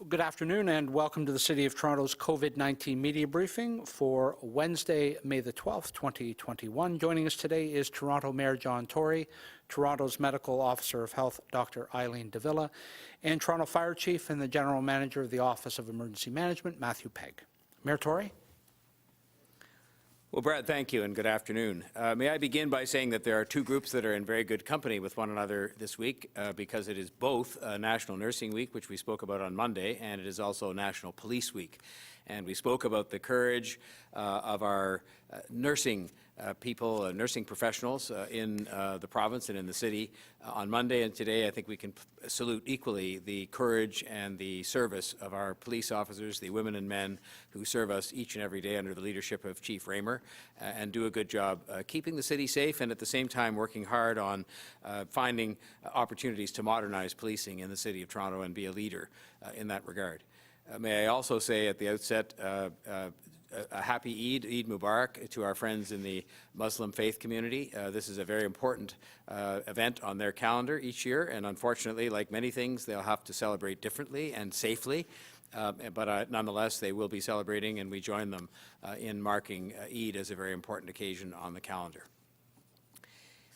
Good afternoon and welcome to the City of Toronto's COVID-19 media briefing for Wednesday, May the 12th, 2021. Joining us today is Toronto Mayor John Tory, Toronto's Medical Officer of Health, Dr. Eileen, and Toronto Fire Chief and the General Manager of the Office of Emergency Management, Matthew Pegg. Mayor Tory? Well, Brad, thank you and good afternoon. May I begin by saying that there are two groups that are in very good company with one another this week because it is both National Nursing Week, which we spoke about on Monday, and it is also National Police Week. And we spoke about the courage of our nursing people, nursing professionals in the province and in the city on Monday, and today I think we can salute equally the courage and the service of our police officers, the women and men who serve us each and every day under the leadership of Chief Raymer and do a good job keeping the city safe and at the same time working hard on finding opportunities to modernize policing in the City of Toronto and be a leader in that regard. May I also say at the outset a happy Eid Mubarak to our friends in the Muslim faith community. This is a very important event on their calendar each year, and unfortunately, like many things, they'll have to celebrate differently and safely. But nonetheless, they will be celebrating, and we join them in marking Eid as a very important occasion on the calendar.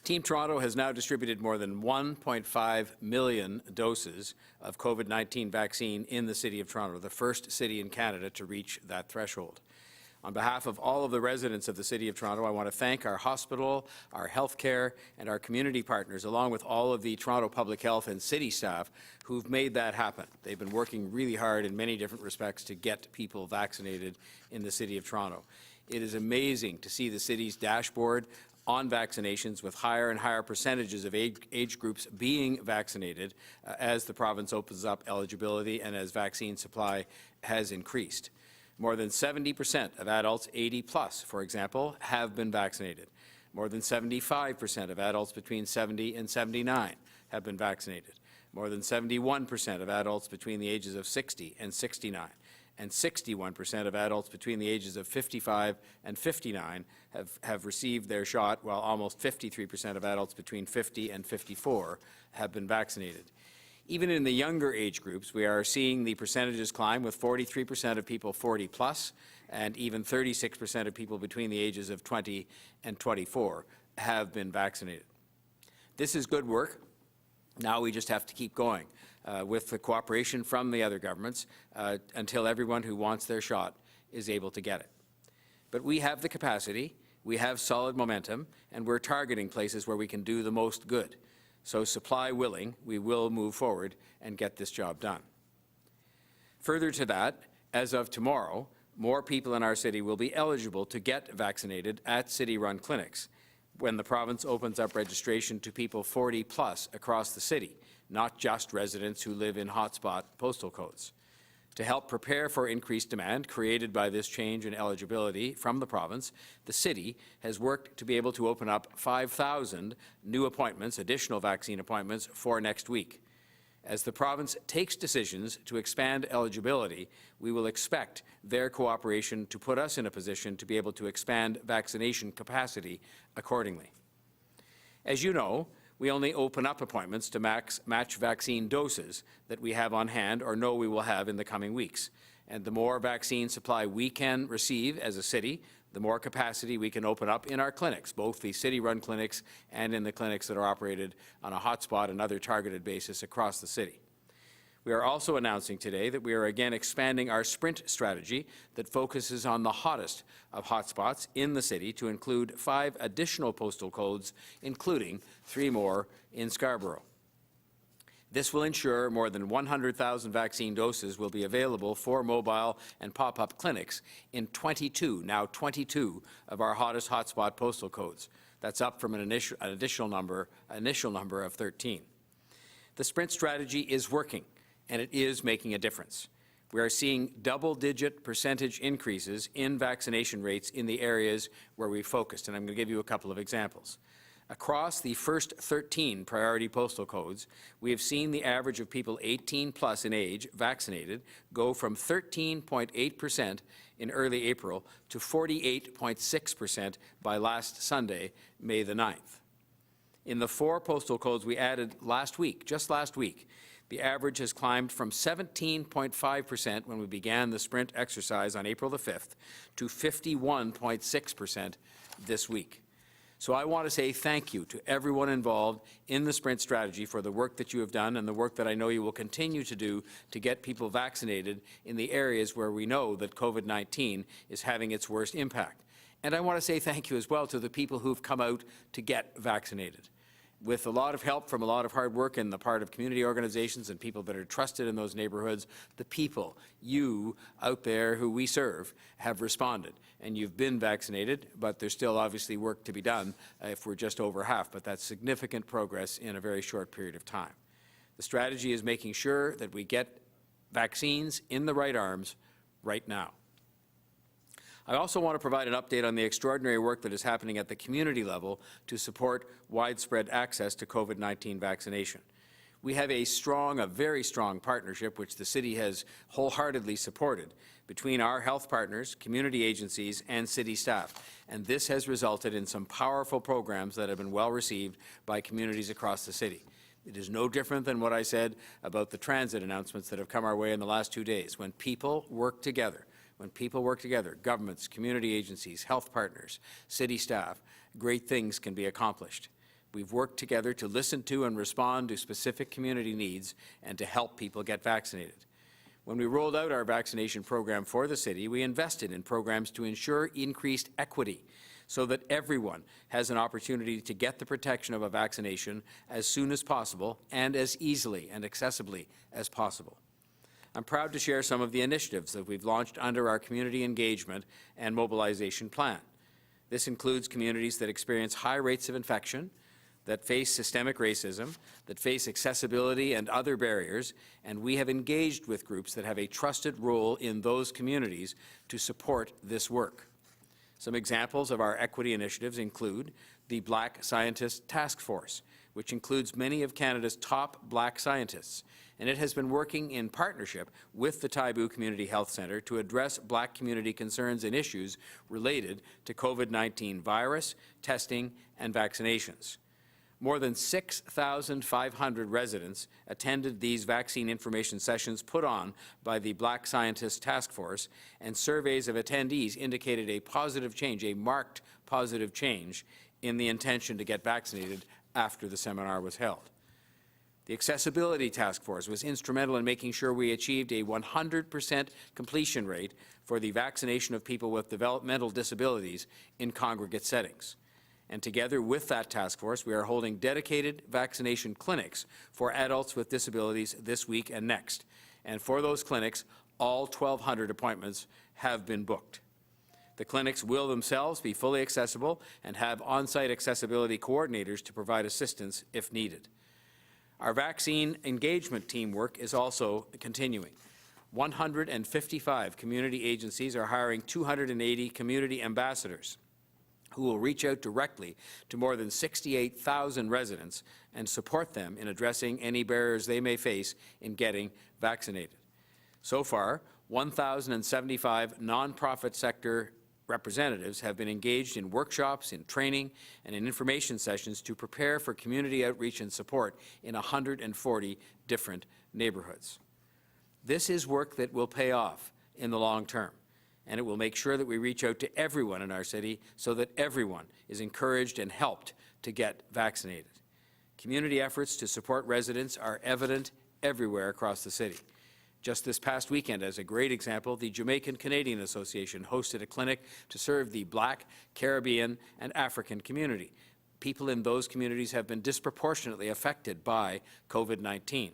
Team Toronto has now distributed more than 1.5 million doses of COVID-19 vaccine in the City of Toronto, the first city in Canada to reach that threshold. On behalf of all of the residents of the City of Toronto, I want to thank our hospital, our healthcare, and our community partners, along with all of the Toronto Public Health and city staff who've made that happen. They've been working really hard in many different respects to get people vaccinated in the City of Toronto. It is amazing to see the city's dashboard on vaccinations with higher and higher percentages of age groups being vaccinated as the province opens up eligibility and as vaccine supply has increased. More than 70% of adults 80 plus, for example, have been vaccinated. More than 75% of adults between 70 and 79 have been vaccinated. More than 71% of adults between the ages of 60 and 69. And 61% of adults between the ages of 55 and 59 have received their shot, while almost 53% of adults between 50 and 54 have been vaccinated. Even in the younger age groups, we are seeing the percentages climb, with 43% of people 40 plus, and even 36% of people between the ages of 20 and 24 have been vaccinated. This is good work. Now we just have to keep going with the cooperation from the other governments until everyone who wants their shot is able to get it. But we have the capacity, we have solid momentum, and we're targeting places where we can do the most good. So supply willing, we will move forward and get this job done. Further to that, as of tomorrow, more people in our city will be eligible to get vaccinated at city-run clinics when the province opens up registration to people 40 plus across the city, not just residents who live in hotspot postal codes. To help prepare for increased demand created by this change in eligibility from the province, the city has worked to be able to open up 5,000 new appointments, additional vaccine appointments, for next week. As the province takes decisions to expand eligibility, we will expect their cooperation to put us in a position to be able to expand vaccination capacity accordingly. As you know, we only open up appointments to match vaccine doses that we have on hand or know we will have in the coming weeks. And the more vaccine supply we can receive as a city, the more capacity we can open up in our clinics, both the city-run clinics and in the clinics that are operated on a hotspot and other targeted basis across the city. We are also announcing today that we are again expanding our sprint strategy that focuses on the hottest of hotspots in the city to include 5 additional postal codes, including 3 more in Scarborough. This will ensure more than 100,000 vaccine doses will be available for mobile and pop-up clinics in 22 of our hottest hotspot postal codes. That's up from an initial number of 13. The sprint strategy is working, and it is making a difference. We are seeing double-digit percentage increases in vaccination rates in the areas where we focused, and I'm going to give you a couple of examples. Across the first 13 priority postal codes, we have seen the average of people 18 plus in age vaccinated go from 13.8% in early April to 48.6% by last Sunday, May the 9th. In the 4 postal codes we added last week, just last week, The average has climbed from 17.5% when we began the sprint exercise on April the 5th to 51.6% this week. So I want to say thank you to everyone involved in the sprint strategy for the work that you have done and the work that I know you will continue to do to get people vaccinated in the areas where we know that COVID-19 is having its worst impact. And I want to say thank you as well to the people who've come out to get vaccinated. With a lot of help from a lot of hard work on the part of community organizations and people that are trusted in those neighborhoods, the people, you out there who we serve, have responded. And you've been vaccinated, but there's still obviously work to be done if we're just over half, but that's significant progress in a very short period of time. The strategy is making sure that we get vaccines in the right arms right now. I also want to provide an update on the extraordinary work that is happening at the community level to support widespread access to COVID-19 vaccination. We have a very strong partnership, which the city has wholeheartedly supported, between our health partners, community agencies, and city staff. And this has resulted in some powerful programs that have been well received by communities across the city. It is no different than what I said about the transit announcements that have come our way in the last 2 days. When people work together, governments, community agencies, health partners, city staff, great things can be accomplished. We've worked together to listen to and respond to specific community needs and to help people get vaccinated. When we rolled out our vaccination program for the city, we invested in programs to ensure increased equity so that everyone has an opportunity to get the protection of a vaccination as soon as possible and as easily and accessibly as possible. I'm proud to share some of the initiatives that we've launched under our community engagement and mobilization plan. This includes communities that experience high rates of infection, that face systemic racism, that face accessibility and other barriers, and we have engaged with groups that have a trusted role in those communities to support this work. Some examples of our equity initiatives include the Black Scientist Task Force, which includes many of Canada's top Black scientists, and it has been working in partnership with the Taibu Community Health Centre to address Black community concerns and issues related to COVID-19 virus, testing, and vaccinations. More than 6,500 residents attended these vaccine information sessions put on by the Black Scientist Task Force, and surveys of attendees indicated a positive change, a marked positive change, in the intention to get vaccinated after the seminar was held. The Accessibility Task Force was instrumental in making sure we achieved a 100% completion rate for the vaccination of people with developmental disabilities in congregate settings. And together with that task force, we are holding dedicated vaccination clinics for adults with disabilities this week and next. And for those clinics, all 1,200 appointments have been booked. The clinics will themselves be fully accessible and have on-site accessibility coordinators to provide assistance if needed. Our vaccine engagement team work is also continuing. 155 community agencies are hiring 280 community ambassadors who will reach out directly to more than 68,000 residents and support them in addressing any barriers they may face in getting vaccinated. So far, 1,075 nonprofit sector representatives have been engaged in workshops, in training, and in information sessions to prepare for community outreach and support in 140 different neighborhoods. This is work that will pay off in the long term, and it will make sure that we reach out to everyone in our city so that everyone is encouraged and helped to get vaccinated. Community efforts to support residents are evident everywhere across the city. Just this past weekend, as a great example, the Jamaican Canadian Association hosted a clinic to serve the Black, Caribbean, and African community. People in those communities have been disproportionately affected by COVID-19.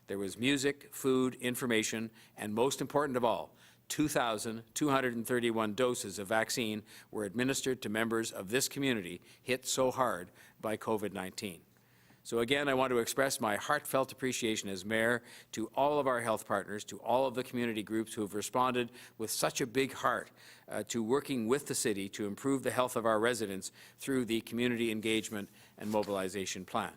There was music, food, information, and most important of all, 2,231 doses of vaccine were administered to members of this community hit so hard by COVID-19. So again, I want to express my heartfelt appreciation as mayor to all of our health partners, to all of the community groups who have responded with such a big heart to working with the city to improve the health of our residents through the community engagement and mobilization plan.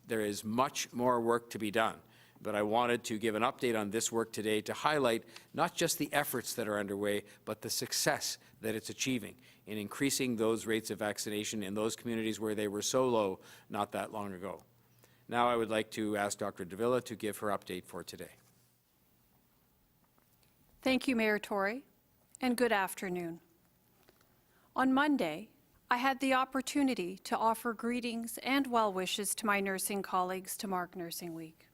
There is much more work to be done, but I wanted to give an update on this work today to highlight not just the efforts that are underway, but the success that it's achieving in increasing those rates of vaccination in those communities where they were so low not that long ago. Now I would like to ask Dr. Davila to give her update for today. Thank you, Mayor Tory, and good afternoon. On Monday, I had the opportunity to offer greetings and well wishes to my nursing colleagues to mark Nursing Week.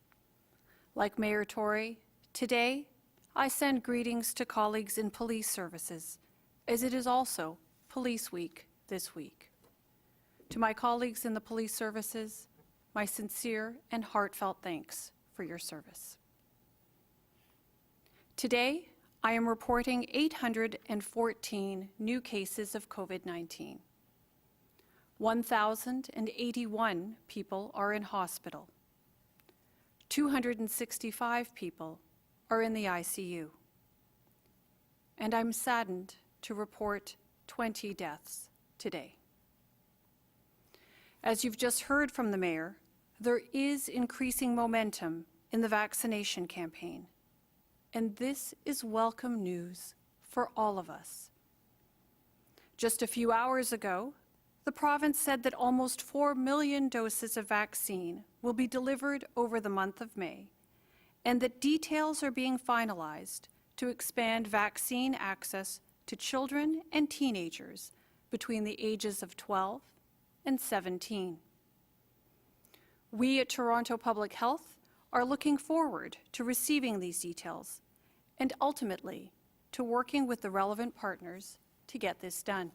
Like Mayor Tory, today I send greetings to colleagues in police services, as it is also Police Week this week. To my colleagues in the police services, my sincere and heartfelt thanks for your service. Today, I am reporting 814 new cases of COVID-19. 1,081 people are in hospital. 265 people are in the ICU. And I'm saddened to report 20 deaths today. As you've just heard from the Mayor, there is increasing momentum in the vaccination campaign. And this is welcome news for all of us. Just a few hours ago, the province said that almost 4 million doses of vaccine will be delivered over the month of May, and that details are being finalized to expand vaccine access to children and teenagers between the ages of 12 and 17. We at Toronto Public Health are looking forward to receiving these details and ultimately to working with the relevant partners to get this done.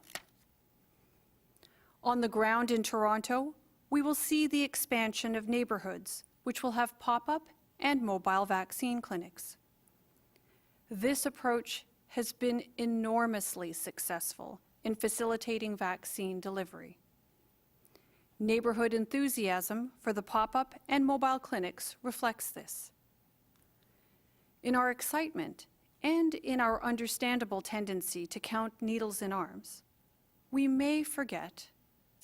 On the ground in Toronto, we will see the expansion of neighborhoods which will have pop-up and mobile vaccine clinics. This approach has been enormously successful in facilitating vaccine delivery. Neighborhood enthusiasm for the pop-up and mobile clinics reflects this. In our excitement and in our understandable tendency to count needles in arms, we may forget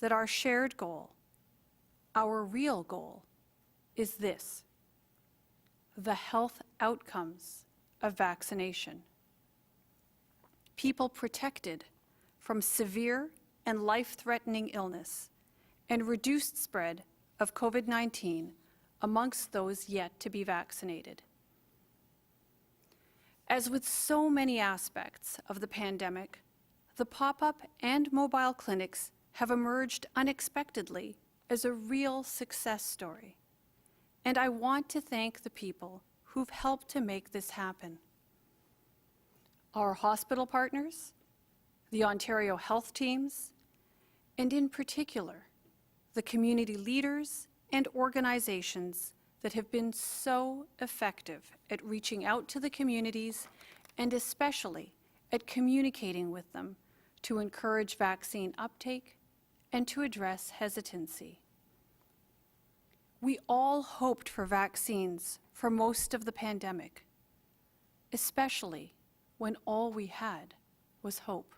that our shared goal, our real goal, is this: the health outcomes of vaccination. People protected from severe and life-threatening illness and reduced spread of COVID-19 amongst those yet to be vaccinated. As with so many aspects of the pandemic, the pop-up and mobile clinics have emerged unexpectedly as a real success story. And I want to thank the people who've helped to make this happen. Our hospital partners, the Ontario health teams, and in particular, the community leaders and organizations that have been so effective at reaching out to the communities and especially at communicating with them to encourage vaccine uptake and to address hesitancy. We all hoped for vaccines for most of the pandemic, especially when all we had was hope.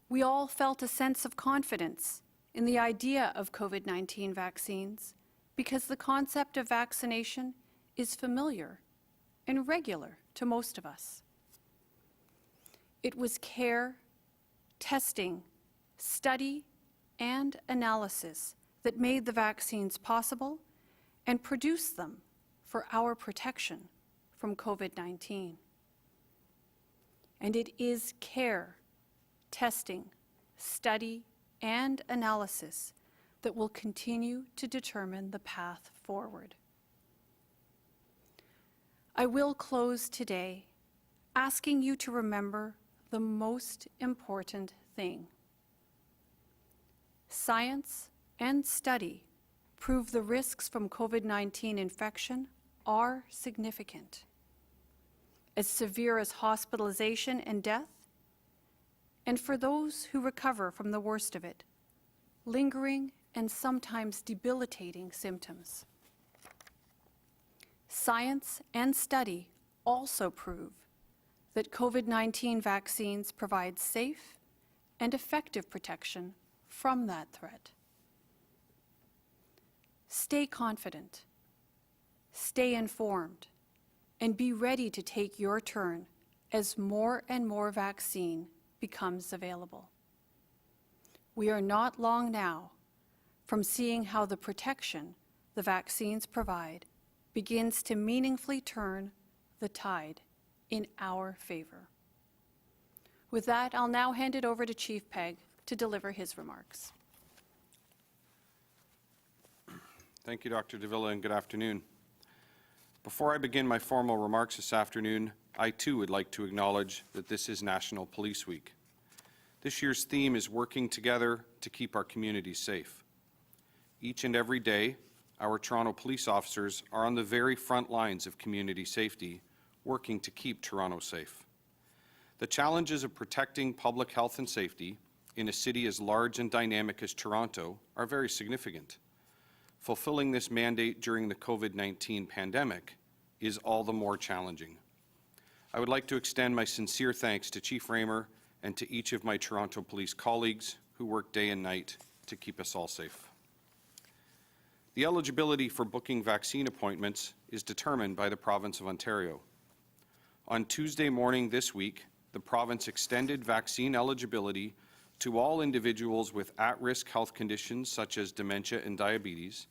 We all felt a sense of confidence in the idea of COVID-19 vaccines because the concept of vaccination is familiar and regular to most of us. It was care, testing, study, and analysis that made the vaccines possible and produced them for our protection from COVID-19. And it is care, testing, study, and analysis that will continue to determine the path forward. I will close today asking you to remember the most important thing. Science and study prove the risks from COVID-19 infection are significant, as severe as hospitalization and death, and for those who recover from the worst of it, lingering and sometimes debilitating symptoms. Science and study also prove that COVID-19 vaccines provide safe and effective protection from that threat. Stay confident, stay informed, and be ready to take your turn as more and more vaccine becomes available. We are not long now from seeing how the protection the vaccines provide begins to meaningfully turn the tide in our favor. With that, I'll now hand it over to Chief Pegg to deliver his remarks. Thank you, Dr. Davila, and good afternoon. Before I begin my formal remarks this afternoon, I too would like to acknowledge that this is National Police Week. This year's theme is working together to keep our communities safe. Each and every day, our Toronto police officers are on the very front lines of community safety, working to keep Toronto safe. The challenges of protecting public health and safety in a city as large and dynamic as Toronto are very significant. Fulfilling this mandate during the COVID-19 pandemic is all the more challenging. I would like to extend my sincere thanks to Chief Raymer and to each of my Toronto police colleagues who work day and night to keep us all safe. The eligibility for booking vaccine appointments is determined by the Province of Ontario. On Tuesday morning this week, the province extended vaccine eligibility to all individuals with at-risk health conditions such as dementia and diabetes,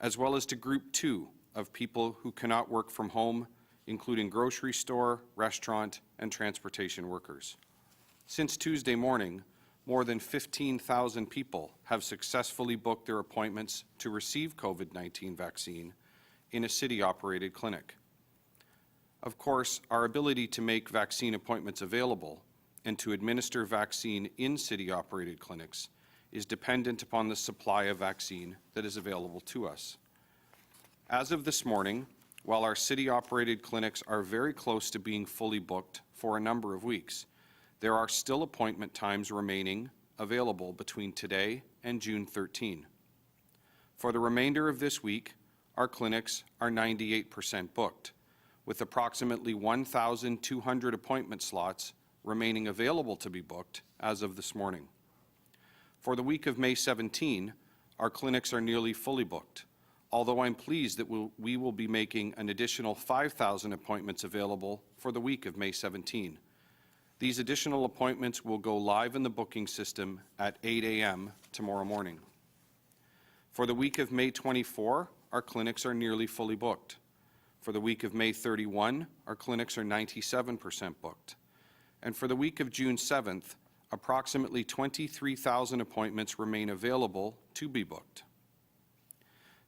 as well as to Group 2 of people who cannot work from home, including grocery store, restaurant, and transportation workers. Since Tuesday morning, more than 15,000 people have successfully booked their appointments to receive COVID-19 vaccine in a city-operated clinic. Of course, our ability to make vaccine appointments available and to administer vaccine in city-operated clinics is dependent upon the supply of vaccine that is available to us. As of this morning, while our city-operated clinics are very close to being fully booked for a number of weeks, there are still appointment times remaining available between today and June 13. For the remainder of this week, our clinics are 98% booked, with approximately 1,200 appointment slots remaining available to be booked as of this morning. For the week of May 17, our clinics are nearly fully booked, although I'm pleased that we will be making an additional 5,000 appointments available for the week of May 17. These additional appointments will go live in the booking system at 8 a.m. tomorrow morning. For the week of May 24, our clinics are nearly fully booked. For the week of May 31, our clinics are 97% booked. And for the week of June 7th, approximately 23,000 appointments remain available to be booked.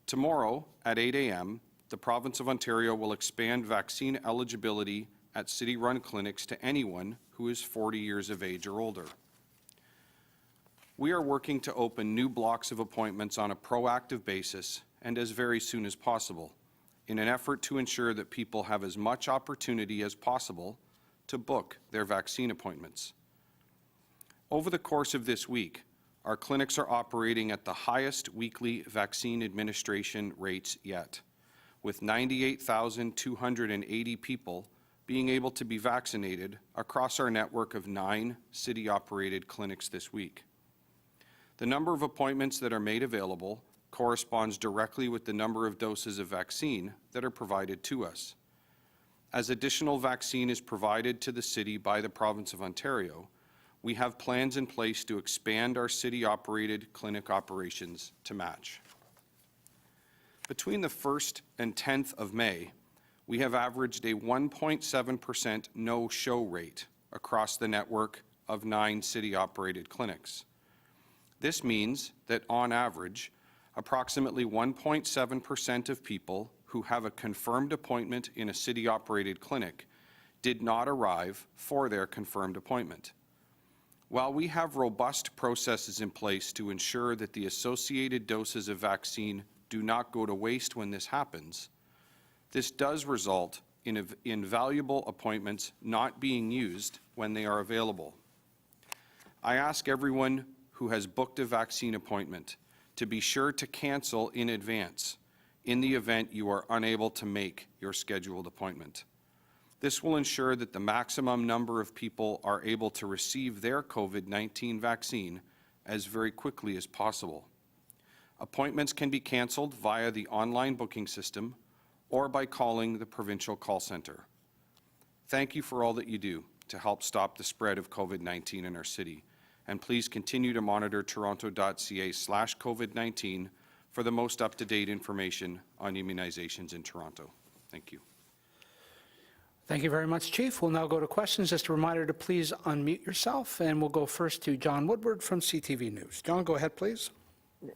Tomorrow at 8 a.m., the Province of Ontario will expand vaccine eligibility at city-run clinics to anyone who is 40 years of age or older. We are working to open new blocks of appointments on a proactive basis and as very soon as possible, in an effort to ensure that people have as much opportunity as possible to book their vaccine appointments. Over the course of this week, our clinics are operating at the highest weekly vaccine administration rates yet, with 98,280 people being able to be vaccinated across our network of 9 city-operated clinics this week. The number of appointments that are made available corresponds directly with the number of doses of vaccine that are provided to us. As additional vaccine is provided to the city by the Province of Ontario, we have plans in place to expand our city-operated clinic operations to match. Between the 1st and 10th of May, we have averaged a 1.7% no-show rate across the network of 9 city-operated clinics. This means that, on average, approximately 1.7% of people who have a confirmed appointment in a city-operated clinic did not arrive for their confirmed appointment. While we have robust processes in place to ensure that the associated doses of vaccine do not go to waste when this happens, this does result in valuable appointments not being used when they are available. I ask everyone who has booked a vaccine appointment to be sure to cancel in advance in the event you are unable to make your scheduled appointment. This will ensure that the maximum number of people are able to receive their COVID-19 vaccine as very quickly as possible. Appointments can be canceled via the online booking system or by calling the provincial call center. Thank you for all that you do to help stop the spread of COVID-19 in our city, and please continue to monitor toronto.ca/COVID-19 for the most up-to-date information on immunizations in Toronto. Thank you. Thank you very much, Chief. We'll now go to questions. Just a reminder to please unmute yourself, and we'll go first to John Woodward from CTV News. John, go ahead, please.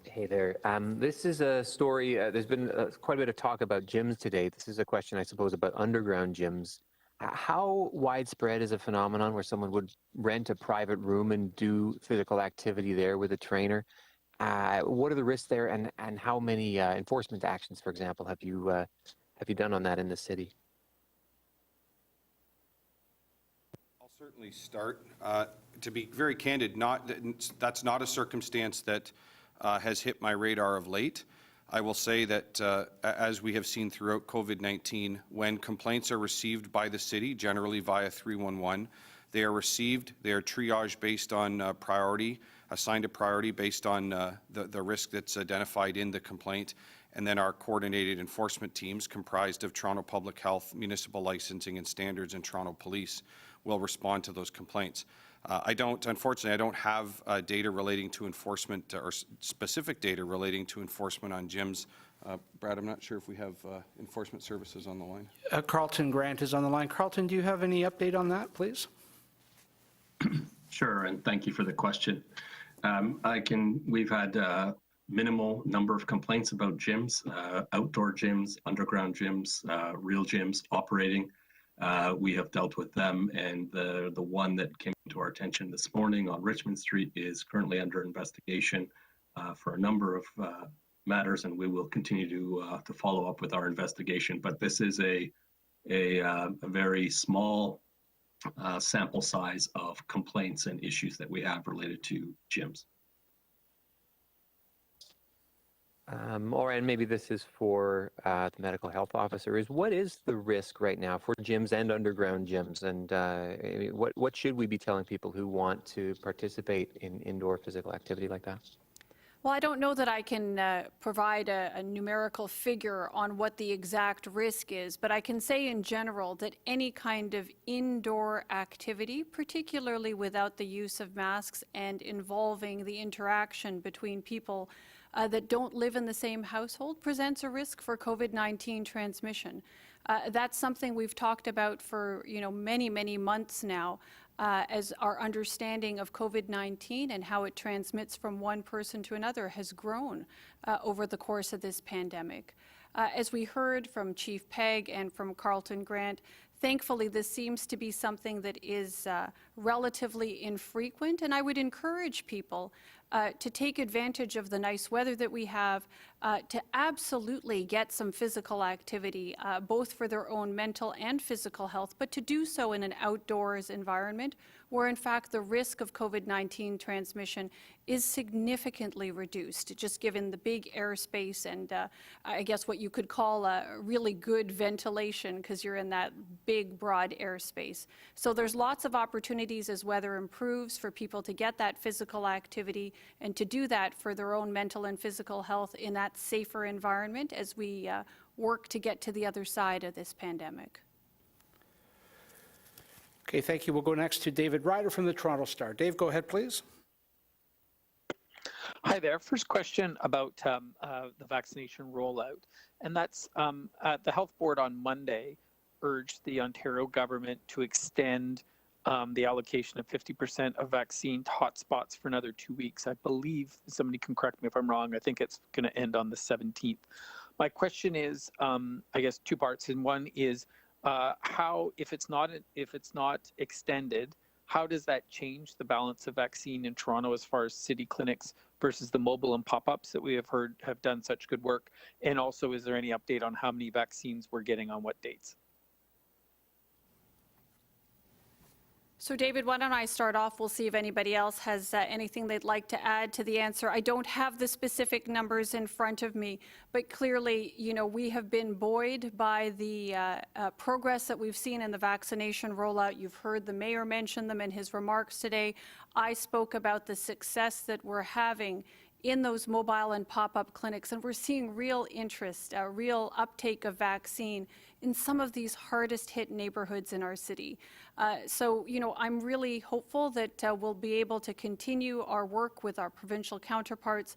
Hey there. This is a story, there's been quite a bit of talk about gyms today. This is a question, I suppose, about underground gyms. How widespread is a phenomenon where someone would rent a private room and do physical activity there with a trainer? What are the risks there, and how many enforcement actions, for example, have you done on that in the city? I'll certainly start. To be very candid, that's not a circumstance that has hit my radar of late. I will say that as we have seen throughout COVID-19, when complaints are received by the city, generally via 311, they are received, they are triaged based on priority, assigned a priority based on the risk that's identified in the complaint, and then our coordinated enforcement teams comprised of Toronto Public Health, Municipal Licensing and Standards, and Toronto Police will respond to those complaints. Unfortunately, I don't have data relating to enforcement or specific data relating to enforcement on gyms. Brad, I'm not sure if we have enforcement services on the line. Carlton Grant is on the line. Carlton, do you have any update on that, please? Sure, and thank you for the question. We've had minimal number of complaints about gyms, outdoor gyms, underground gyms, real gyms operating. We have dealt with them, and the one that came to our attention this morning on Richmond Street is currently under investigation for a number of matters, and we will continue to follow up with our investigation. But this is a very small sample size of complaints and issues that we have related to gyms. And maybe this is for the medical health officer, what is the risk right now for gyms and underground gyms? And what should we be telling people who want to participate in indoor physical activity like that? Well, I don't know that I can provide a numerical figure on what the exact risk is, but I can say in general that any kind of indoor activity, particularly without the use of masks and involving the interaction between people that don't live in the same household, presents a risk for COVID-19 transmission. That's something we've talked about for many, many months now, as our understanding of COVID-19 and how it transmits from one person to another has grown over the course of this pandemic. As we heard from Chief Pegg and from Carlton Grant, thankfully this seems to be something that is relatively infrequent, and I would encourage people to take advantage of the nice weather that we have, to absolutely get some physical activity, both for their own mental and physical health, but to do so in an outdoors environment where in fact the risk of COVID-19 transmission is significantly reduced, just given the big airspace and I guess what you could call a really good ventilation, because you're in that big broad airspace. So there's lots of opportunities as weather improves for people to get that physical activity and to do that for their own mental and physical health in that safer environment as we work to get to the other side of this pandemic. Okay, thank you. We'll go next to David Ryder from the Toronto Star. Dave, go ahead, please. Hi there. First question about the vaccination rollout, and that's the Health Board on Monday urged the Ontario government to extend the allocation of 50% of vaccine to hotspots for another 2 weeks. I believe, somebody can correct me if I'm wrong, I think it's going to end on the 17th. My question is, I guess, two parts, and one is how, if it's not extended, how does that change the balance of vaccine in Toronto as far as city clinics versus the mobile and pop-ups that we have heard have done such good work? And also, is there any update on how many vaccines we're getting on what dates? So David, why don't I start off? We'll see if anybody else has anything they'd like to add to the answer. I don't have the specific numbers in front of me, but clearly, we have been buoyed by the progress that we've seen in the vaccination rollout. You've heard the mayor mention them in his remarks today. I spoke about the success that we're having in those mobile and pop-up clinics, and we're seeing real interest, real uptake of vaccine in some of these hardest hit neighborhoods in our city. So, I'm really hopeful that we'll be able to continue our work with our provincial counterparts.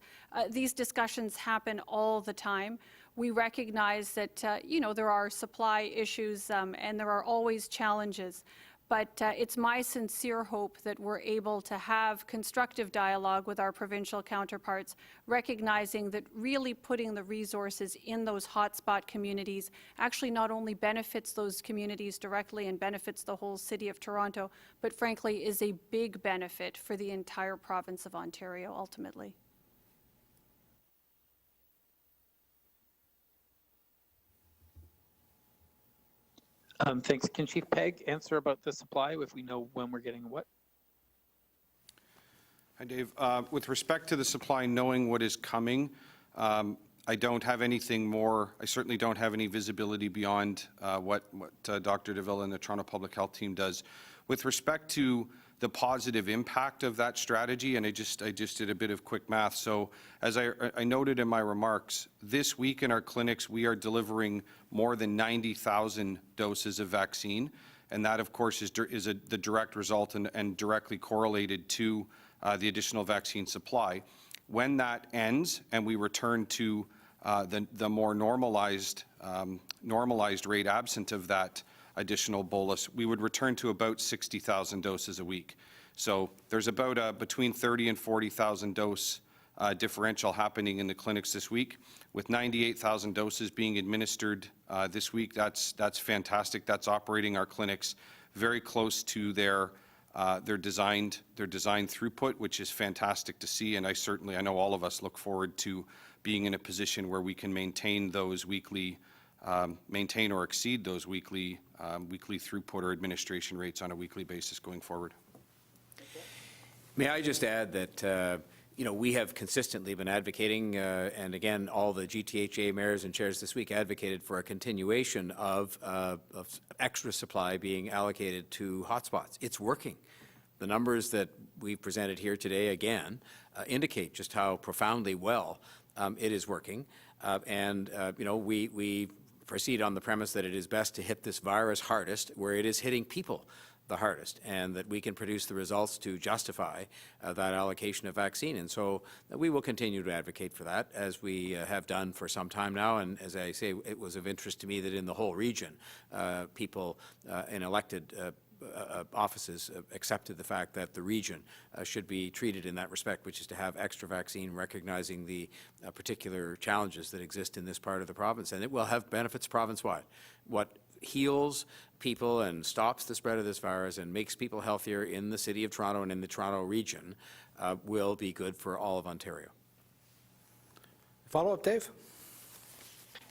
These discussions happen all the time. We recognize that, there are supply issues and there are always challenges. But it's my sincere hope that we're able to have constructive dialogue with our provincial counterparts, recognizing that really putting the resources in those hotspot communities actually not only benefits those communities directly and benefits the whole City of Toronto, but frankly is a big benefit for the entire province of Ontario ultimately. Thanks. Can Chief Pegg answer about the supply if we know when we're getting what? Hi, Dave. With respect to the supply, knowing what is coming, I don't have anything more. I certainly don't have any visibility beyond what Dr. DeVille and the Toronto Public Health team does. With respect to the positive impact of that strategy, and I just did a bit of quick math. So as I noted in my remarks, this week in our clinics, we are delivering more than 90,000 doses of vaccine. And that, of course, is the direct result and directly correlated to the additional vaccine supply. When that ends and we return to the more normalized rate absent of that additional bolus, we would return to about 60,000 doses a week. So there's about between 30 and 40,000 dose differential happening in the clinics this week. With 98,000 doses being administered this week, that's fantastic. That's operating our clinics very close to their design throughput, which is fantastic to see. And I know all of us look forward to being in a position where we can maintain those weekly, maintain or exceed those weekly throughput or administration rates on a weekly basis going forward. May I just add that, we have consistently been advocating, and again, all the GTHA mayors and chairs this week advocated for a continuation of extra supply being allocated to hotspots. It's working. The numbers that we've presented here today, again, indicate just how profoundly well it is working. We proceed on the premise that it is best to hit this virus hardest where it is hitting people the hardest, and that we can produce the results to justify that allocation of vaccine. And so we will continue to advocate for that, as we have done for some time now. And as I say, it was of interest to me that in the whole region, people in elected offices accepted the fact that the region should be treated in that respect, which is to have extra vaccine, recognizing the particular challenges that exist in this part of the province. And it will have benefits province-wide. What heals people and stops the spread of this virus and makes people healthier in the City of Toronto and in the Toronto region will be good for all of Ontario. Follow-up, Dave?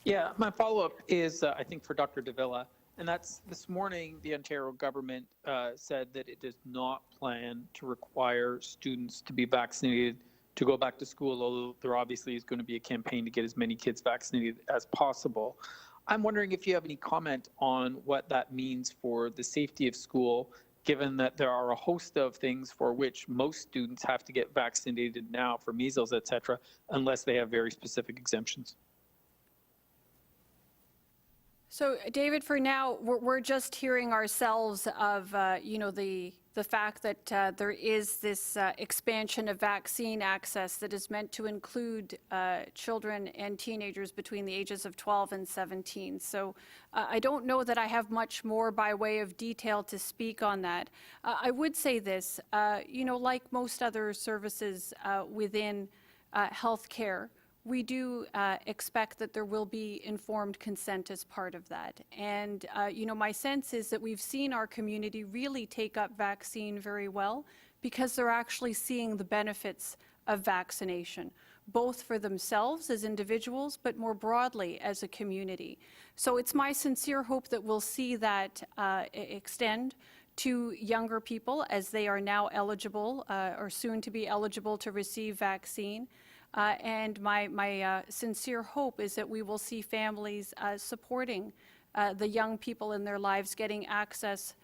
Yeah, my follow-up is, I think, for Dr. Davila, and that's this morning the Ontario government said that it does not plan to require students to be vaccinated to go back to school, although there obviously is going to be a campaign to get as many kids vaccinated as possible. I'm wondering if you have any comment on what that means for the safety of school, given that there are a host of things for which most students have to get vaccinated now for measles, et cetera, unless they have very specific exemptions. So, David, for now, we're just hearing ourselves of, the fact that there is this expansion of vaccine access that is meant to include children and teenagers between the ages of 12 and 17. So I don't know that I have much more by way of detail to speak on that. I would say this, like most other services within healthcare, we do expect that there will be informed consent as part of that. And, my sense is that we've seen our community really take up vaccine very well because they're actually seeing the benefits of vaccination, both for themselves as individuals, but more broadly as a community. So it's my sincere hope that we'll see that extend to younger people as they are now eligible or soon to be eligible to receive vaccine. And my sincere hope is that we will see families supporting the young people in their lives getting access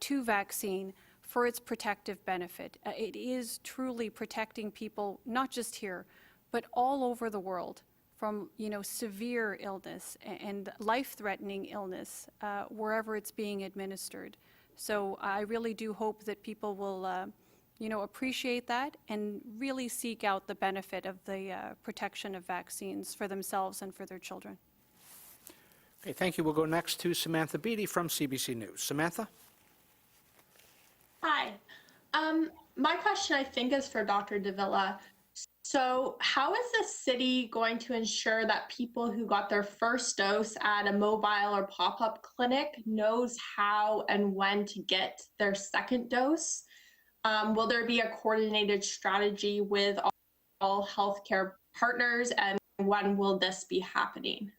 to vaccine for its protective benefit. It is truly protecting people, not just here, but all over the world, from severe illness and life-threatening illness, wherever it's being administered. So I really do hope that people will appreciate that and really seek out the benefit of the protection of vaccines for themselves and for their children. Okay, thank you. We'll go next to Samantha Beatty from CBC News. Samantha? Hi. My question, I think, is for Dr. Davila. So how is the city going to ensure that people who got their first dose at a mobile or pop-up clinic knows how and when to get their second dose? Will there be a coordinated strategy with all healthcare partners, and when will this be happening?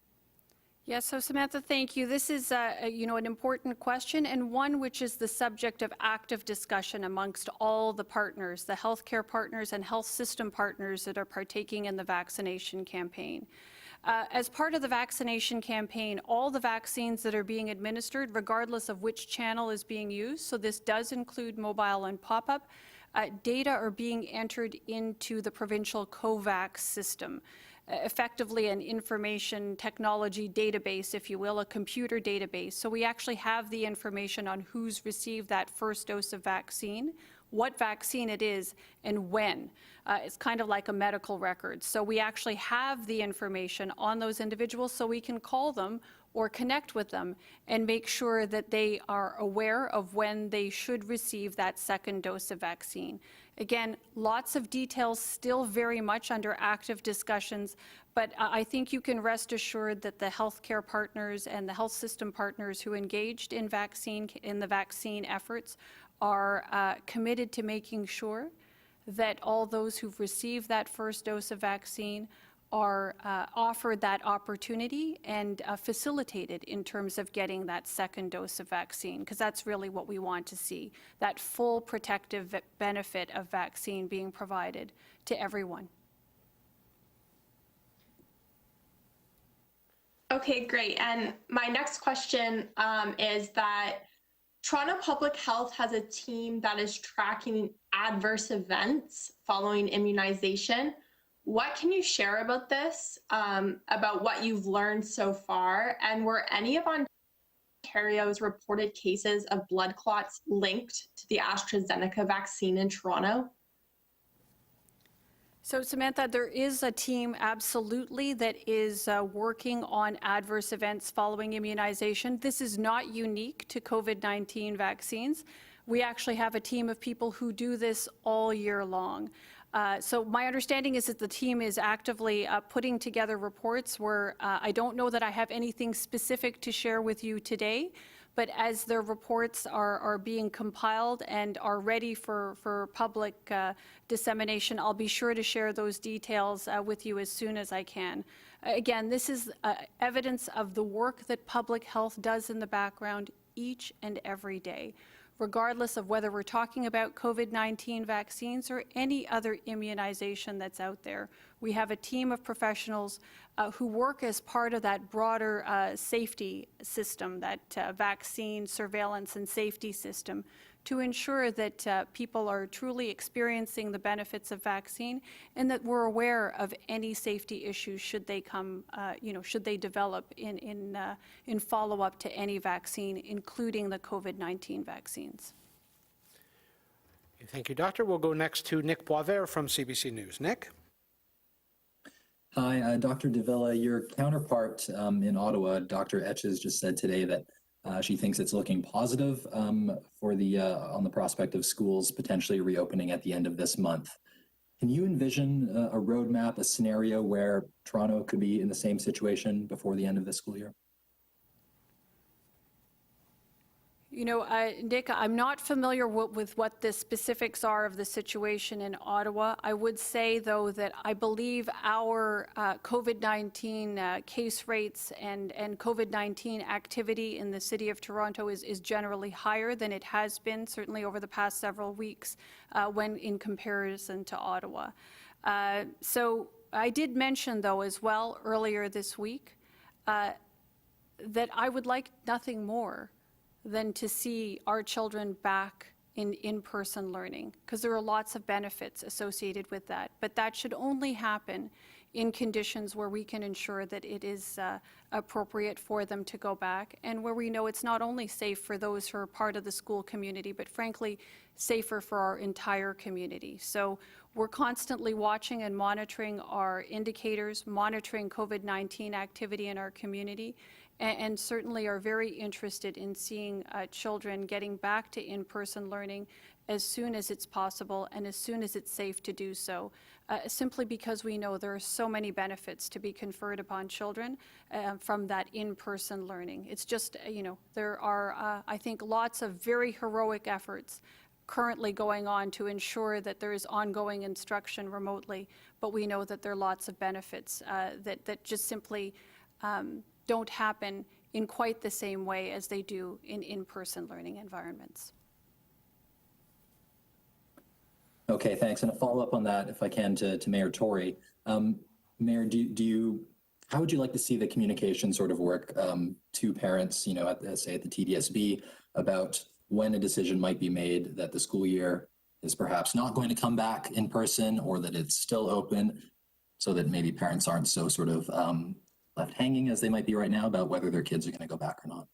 Yeah, so Samantha, thank you. This is, an important question, and one which is the subject of active discussion amongst all the partners, the healthcare partners and health system partners that are partaking in the vaccination campaign. As part of the vaccination campaign, all the vaccines that are being administered, regardless of which channel is being used, so this does include mobile and pop-up, data are being entered into the provincial COVAX system. Effectively an information technology database, if you will, a computer database. So we actually have the information on who's received that first dose of vaccine, what vaccine it is, and when. It's kind of like a medical record. So we actually have the information on those individuals so we can call them or connect with them and make sure that they are aware of when they should receive that second dose of vaccine. Again, lots of details still very much under active discussions, but I think you can rest assured that the healthcare partners and the health system partners who engaged in the vaccine efforts are committed to making sure that all those who've received that first dose of vaccine are offered that opportunity and facilitated in terms of getting that second dose of vaccine, because that's really what we want to see, that full protective benefit of vaccine being provided to everyone. Okay, great. And my next question is that Toronto Public Health has a team that is tracking adverse events following immunization. What can you share about this, about what you've learned so far? And were any of Ontario's reported cases of blood clots linked to the AstraZeneca vaccine in Toronto? So Samantha, there is a team absolutely that is working on adverse events following immunization. This is not unique to COVID-19 vaccines. We actually have a team of people who do this all year long. So my understanding is that the team is actively putting together reports where I don't know that I have anything specific to share with you today, but as their reports are being compiled and are ready for public dissemination, I'll be sure to share those details with you as soon as I can. Again, this is evidence of the work that public health does in the background each and every day, regardless of whether we're talking about COVID-19 vaccines or any other immunization that's out there. We have a team of professionals who work as part of that broader safety system, that vaccine surveillance and safety system, to ensure that people are truly experiencing the benefits of vaccine and that we're aware of any safety issues should they come, should they develop in follow-up to any vaccine, including the COVID-19 vaccines. Thank you, Doctor. We'll go next to Nick Boisvert from CBC News. Nick? Hi, Dr. Davila. Your counterpart in Ottawa, Dr. Etches, just said today that she thinks it's looking positive for on the prospect of schools potentially reopening at the end of this month. Can you envision a roadmap, a scenario where Toronto could be in the same situation before the end of the school year? You know, Nick, I'm not familiar with what the specifics are of the situation in Ottawa. I would say, though, that I believe our COVID-19 case rates and COVID-19 activity in the City of Toronto is generally higher than it has been, certainly over the past several weeks, when in comparison to Ottawa. So I did mention, though, as well, earlier this week, that I would like nothing more than to see our children back in in-person learning, because there are lots of benefits associated with that. But that should only happen in conditions where we can ensure that it is appropriate for them to go back, and where we know it's not only safe for those who are part of the school community, but frankly, safer for our entire community. So we're constantly watching and monitoring our indicators, monitoring COVID-19 activity in our community, and certainly are very interested in seeing children getting back to in-person learning as soon as it's possible and as soon as it's safe to do so, simply because we know there are so many benefits to be conferred upon children from that in-person learning. It's just, there are, I think, lots of very heroic efforts currently going on to ensure that there is ongoing instruction remotely, but we know that there are lots of benefits that just simply don't happen in quite the same way as they do in in-person learning environments. Okay, thanks. And a follow-up on that, if I can, to Mayor Tory. Mayor, how would you like to see the communication sort of work to parents, say at the TDSB, about when a decision might be made that the school year is perhaps not going to come back in person, or that it's still open, so that maybe parents aren't so sort of left hanging as they might be right now about whether their kids are going to go back or not?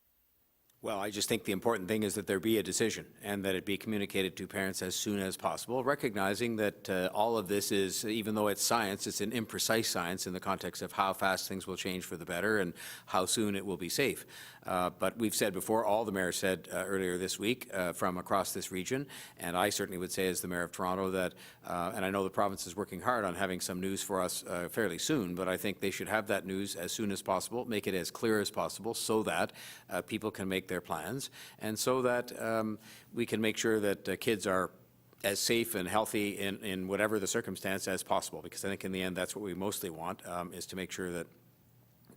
Well, I just think the important thing is that there be a decision and that it be communicated to parents as soon as possible, recognizing that all of this is, even though it's science, it's an imprecise science in the context of how fast things will change for the better and how soon it will be safe. But we've said before, all the mayors said earlier this week from across this region, and I certainly would say as the Mayor of Toronto that, and I know the province is working hard on having some news for us fairly soon, but I think they should have that news as soon as possible, make it as clear as possible so that people can make their plans, and so that we can make sure that kids are as safe and healthy in whatever the circumstance as possible, because I think in the end that's what we mostly want, is to make sure that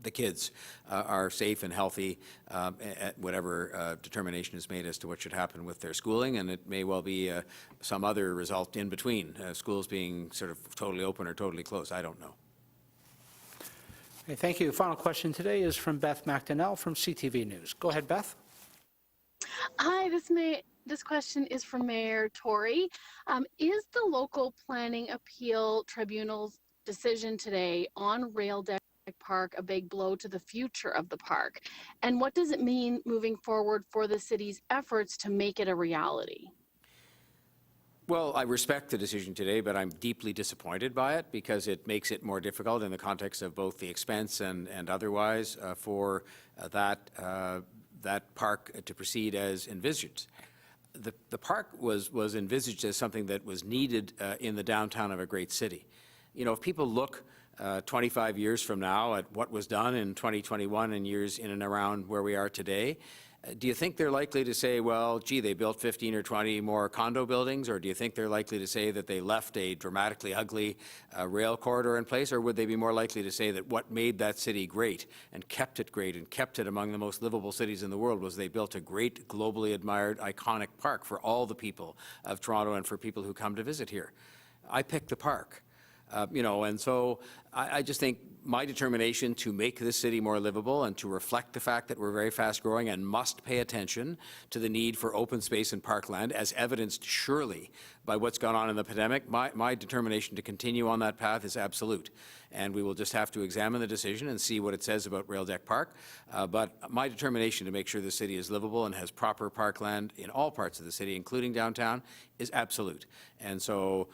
the kids are safe and healthy at whatever determination is made as to what should happen with their schooling, and it may well be some other result in between, schools being sort of totally open or totally closed. I don't know. Okay, thank you. Final question today is from Beth McDonnell from CTV News. Go ahead, Beth. Hi, this question is from Mayor Tory. Is the local planning appeal tribunal's decision today on Rail Deck Park a big blow to the future of the park? And what does it mean moving forward for the city's efforts to make it a reality? Well, I respect the decision today, but I'm deeply disappointed by it because it makes it more difficult in the context of both the expense and otherwise for that park to proceed as envisaged. The park was envisaged as something that was needed in the downtown of a great city. If people look 25 years from now at what was done in 2021 and years in and around where we are today, do you think they're likely to say, well, gee, they built 15 or 20 more condo buildings, or do you think they're likely to say that they left a dramatically ugly rail corridor in place, or would they be more likely to say that what made that city great and kept it among the most livable cities in the world was they built a great, globally admired, iconic park for all the people of Toronto and for people who come to visit here? I picked the park. And so I just think my determination to make this city more livable and to reflect the fact that we're very fast growing and must pay attention to the need for open space and parkland, as evidenced surely by what's gone on in the pandemic, my determination to continue on that path is absolute. And we will just have to examine the decision and see what it says about Rail Deck Park. But my determination to make sure the city is livable and has proper parkland in all parts of the city, including downtown, is absolute. And so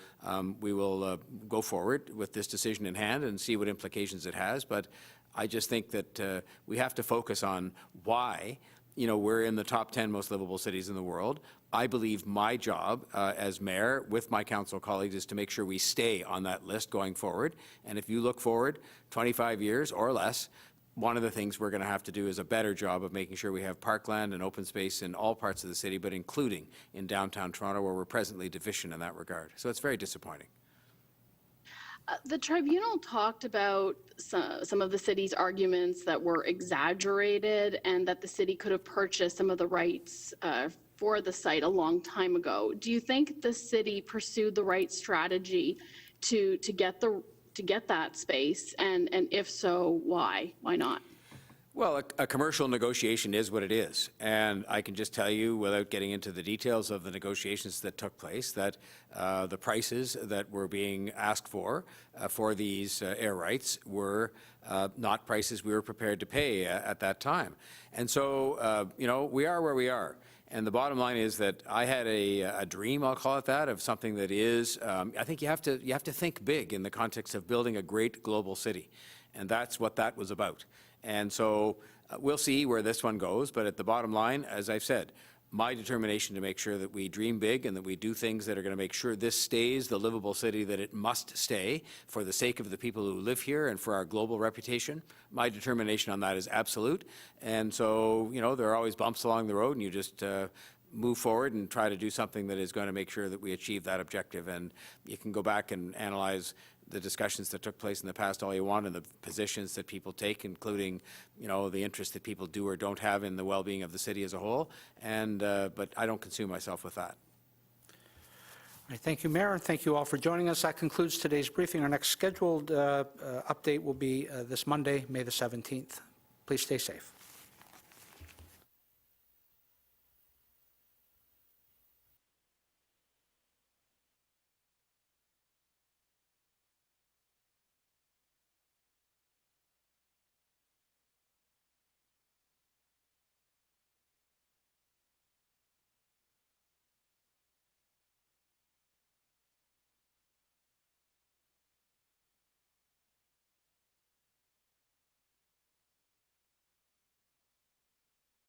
we will go forward with this decision in hand and see what implications it has. But I just think that we have to focus on why we're in the top 10 most livable cities in the world. I believe my job as mayor with my council colleagues is to make sure we stay on that list going forward. And if you look forward 25 years or less, one of the things we're going to have to do is a better job of making sure we have parkland and open space in all parts of the city, but including in downtown Toronto, where we're presently deficient in that regard. So it's very disappointing. The tribunal talked about some of the city's arguments that were exaggerated and that the city could have purchased some of the rights for the site a long time ago. Do you think the city pursued the right strategy to get that space? And if so, why? Why not? Well, a commercial negotiation is what it is. And I can just tell you, without getting into the details of the negotiations that took place, that the prices that were being asked for these air rights were not prices we were prepared to pay at that time. And so, you know, we are where we are. And the bottom line is that I had a dream, I'll call it that, of something that is, I think you have to think big in the context of building a great global city. And that's what that was about. And so we'll see where this one goes, but at the bottom line, as I've said, my determination to make sure that we dream big and that we do things that are going to make sure this stays the livable city that it must stay for the sake of the people who live here and for our global reputation. My determination on that is absolute. And so, you know, there are always bumps along the road, and you just move forward and try to do something that is going to make sure that we achieve that objective. And you can go back and analyze the discussions that took place in the past all you want, and the positions that people take, including, you know, the interest that people do or don't have in the well-being of the city as a whole. And but I don't consume myself with that. All right, thank you, Mayor. Thank you all for joining us. That concludes today's briefing. Our next scheduled update will be this Monday, May the 17th. Please stay safe.